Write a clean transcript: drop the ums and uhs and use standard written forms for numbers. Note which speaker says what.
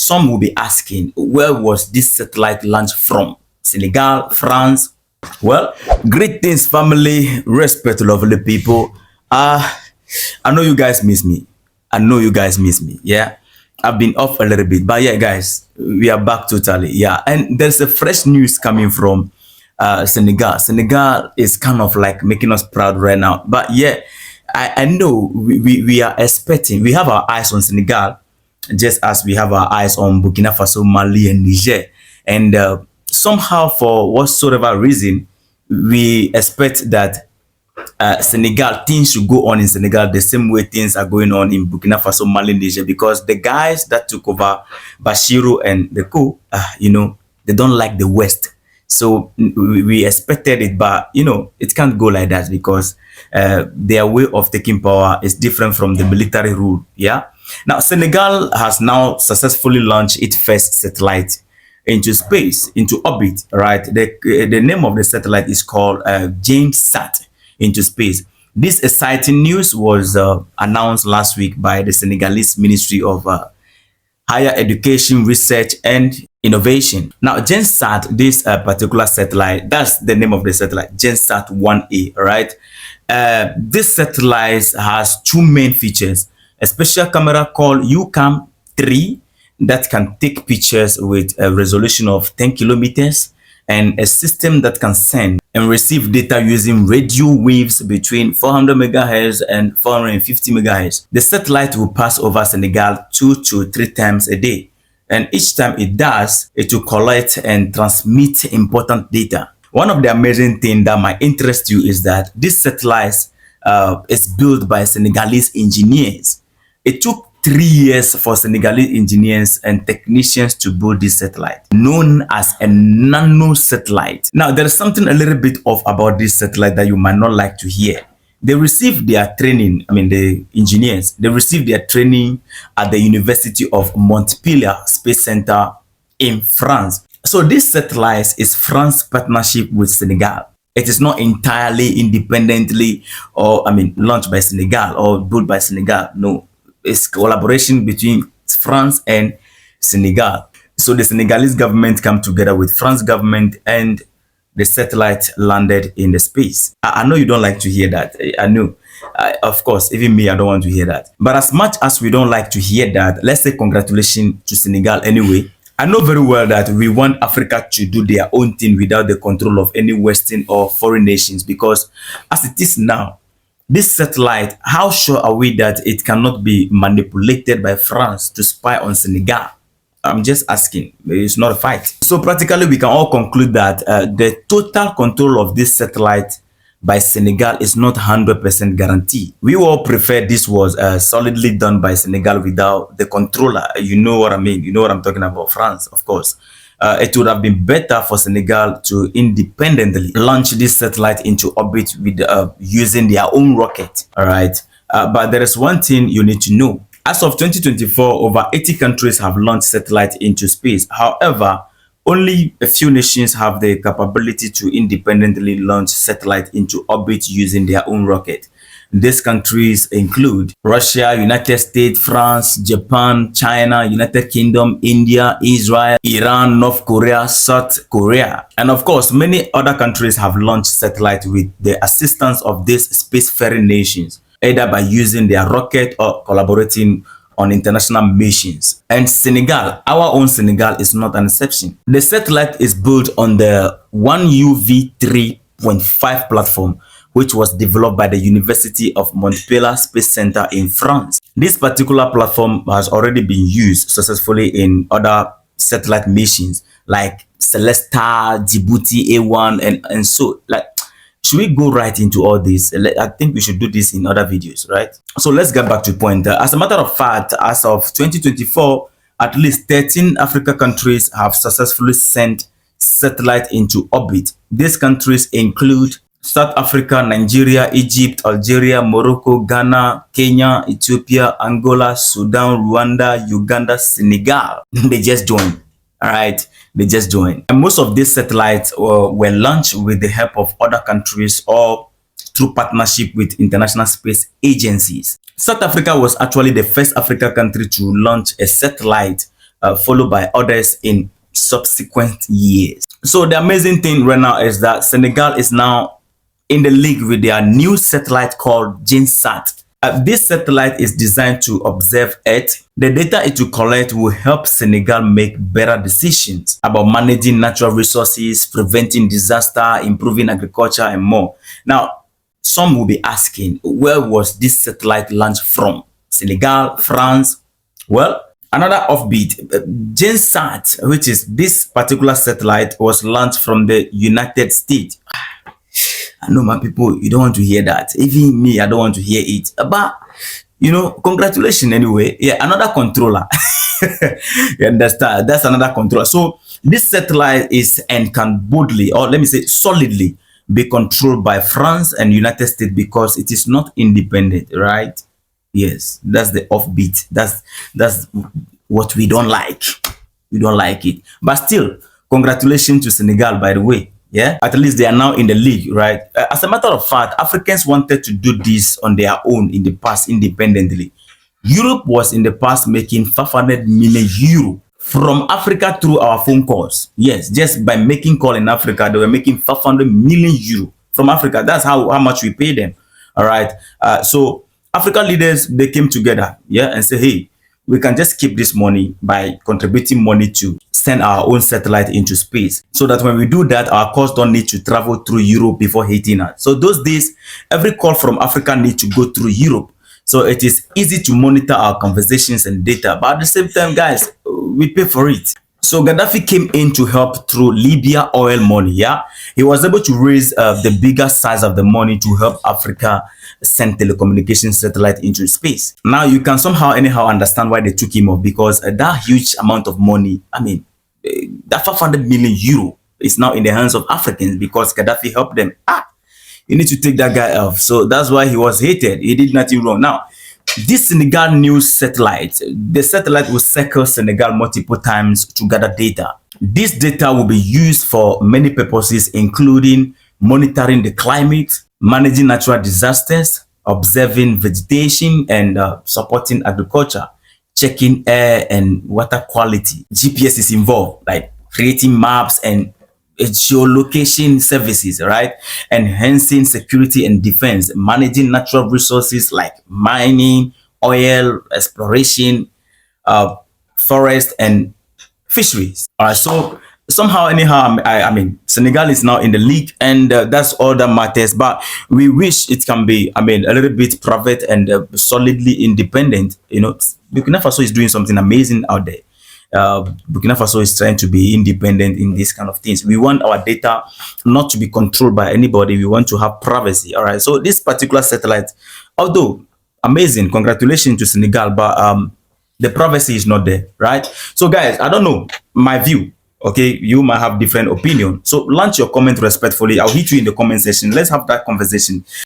Speaker 1: some will be asking, where was this satellite launched from? Senegal, France? Well, greetings, family, respect to lovely people. I know you guys miss me. I know you guys miss me. Yeah, I've been off a little bit, but yeah, guys, we are back totally. Yeah, and there's a fresh news coming from Senegal. Senegal is kind of like making us proud right now. But yeah, I know we are expecting. We have our eyes on Senegal, just as we have our eyes on Burkina Faso, Mali, and Niger. And somehow, for whatsoever reason, we expect that Senegal, things should go on in Senegal the same way things are going on in Burkina Faso, Mali, Niger, because the guys that took over Bashiru and the coup, they don't like the West. So we expected it, but it can't go like that because their way of taking power is different from the military rule. Yeah. Now Senegal has now successfully launched its first satellite into space, into orbit. Right. The name of the satellite is called GaindeSat into space. This exciting news was announced last week by the Senegalese Ministry of Higher Education, Research and Innovation. Now, GaindeSat, this particular satellite, that's the name of the satellite, GaindeSat 1A, right? This satellite has two main features: a special camera called UCAM 3 that can take pictures with a resolution of 10 kilometers, and a system that can send and receive data using radio waves between 400 megahertz and 450 megahertz. The satellite will pass over Senegal 2 to 3 times a day, and each time it does, it will collect and transmit important data. One of the amazing things that might interest you is that this satellite is built by Senegalese engineers. It took 3 years for Senegalese engineers and technicians to build this satellite, known as a nanosatellite. Now, there is something a little bit off about this satellite that you might not like to hear. They received their training, the engineers, they received their training at the University of Montpellier Space Center in France. So this satellite is France's partnership with Senegal. It is not entirely independently or, launched by Senegal or built by Senegal. No. It's collaboration between France and Senegal. So the Senegalese government come together with France government, and the satellite landed in the space. I know you don't like to hear that. I know. Of course, even me, I don't want to hear that. But as much as we don't like to hear that, let's say congratulations to Senegal anyway. I know very well that we want Africa to do their own thing without the control of any Western or foreign nations, because as it is now, this satellite, how sure are we that it cannot be manipulated by France to spy on Senegal? I'm just asking. It's not a fight. So practically, we can all conclude that the total control of this satellite by Senegal is not 100% guaranteed. We all prefer this was solidly done by Senegal without the controller. You know what I mean? You know what I'm talking about? France, of course. It would have been better for Senegal to independently launch this satellite into orbit with using their own rocket. All right. But there is one thing you need to know. As of 2024, over 80 countries have launched satellites into space. However, only a few nations have the capability to independently launch satellites into orbit using their own rocket. These countries include Russia, United States, France, Japan, China, United Kingdom, India, Israel, Iran, North Korea, South Korea. And of course, many other countries have launched satellites with the assistance of these spacefaring nations, either by using their rocket or collaborating on international missions. And Senegal, our own Senegal, is not an exception. The satellite is built on the 1UV 3.5 platform, which was developed by the University of Montpellier Space Center in France. This particular platform has already been used successfully in other satellite missions like Celesta, Djibouti A1, and so like. Should we go right into all this? I think we should do this in other videos, right? So let's get back to the point. As a matter of fact, as of 2024, at least 13 African countries have successfully sent satellite into orbit. These countries include South Africa, Nigeria, Egypt, Algeria, Morocco, Ghana, Kenya, Ethiopia, Angola, Sudan, Rwanda, Uganda, Senegal. They just joined. All right, they just joined. And most of these satellites were launched with the help of other countries or through partnership with international space agencies. South Africa was actually the first African country to launch a satellite followed by others in subsequent years. So the amazing thing right now is that Senegal is now in the league with their new satellite called GaindeSat. This satellite is designed to observe Earth. The data it will collect will help Senegal make better decisions about managing natural resources, preventing disaster, improving agriculture, and more. Now, some will be asking, where was this satellite launched from? Senegal, France? Well, another offbeat, GaindeSat, which is this particular satellite, was launched from the United States. I know my people, you don't want to hear that. Even me, I don't want to hear it. But, congratulations anyway. Yeah, another controller. You understand? That's another controller. So this satellite is and can boldly, or let me say solidly, be controlled by France and United States because it is not independent, right? Yes, that's the offbeat. That's what we don't like. We don't like it. But still, congratulations to Senegal, by the way. Yeah, at least they are now in the league, right? As a matter of fact, Africans wanted to do this on their own in the past independently. Europe was in the past making 500 million euro from Africa through our phone calls. Yes, just by making call in Africa, they were making 500 million euro from Africa. That's how much we pay them. All right. So African leaders, they came together, yeah, and say, hey, we can just keep this money by contributing money to send our own satellite into space, so that when we do that, our calls don't need to travel through Europe before hitting us. So those days, every call from Africa needs to go through Europe. So it is easy to monitor our conversations and data. But at the same time, guys, we pay for it. So Gaddafi came in to help through Libya oil money. Yeah, he was able to raise the bigger size of the money to help Africa send telecommunication satellite into space. Now you can somehow anyhow understand why they took him off, because that huge amount of money, I mean, that 500 million euro is now in the hands of Africans because Gaddafi helped them. You need to take that guy off. So that's why he was hated. He did nothing wrong. Now, this Senegal news satellite, the satellite will circle Senegal multiple times to gather data. This data will be used for many purposes, including monitoring the climate, managing natural disasters, observing vegetation, and supporting agriculture, checking air and water quality. GPS is involved, like creating maps and geolocation services, right? Enhancing security and defense, managing natural resources like mining, oil, exploration, forest, and fisheries. All right, so somehow anyhow, I mean, Senegal is now in the league, and that's all that matters. But we wish it can be, I mean, a little bit private and solidly independent. Burkina Faso is doing something amazing out there. Burkina Faso is trying to be independent in these kind of things. We want our data not to be controlled by anybody. We want to have privacy. All right. So this particular satellite, although amazing, congratulations to Senegal, but the privacy is not there, right? So guys, I don't know my view. Okay, you might have different opinion. So launch your comment respectfully. I'll hit you in the comment section. Let's have that conversation.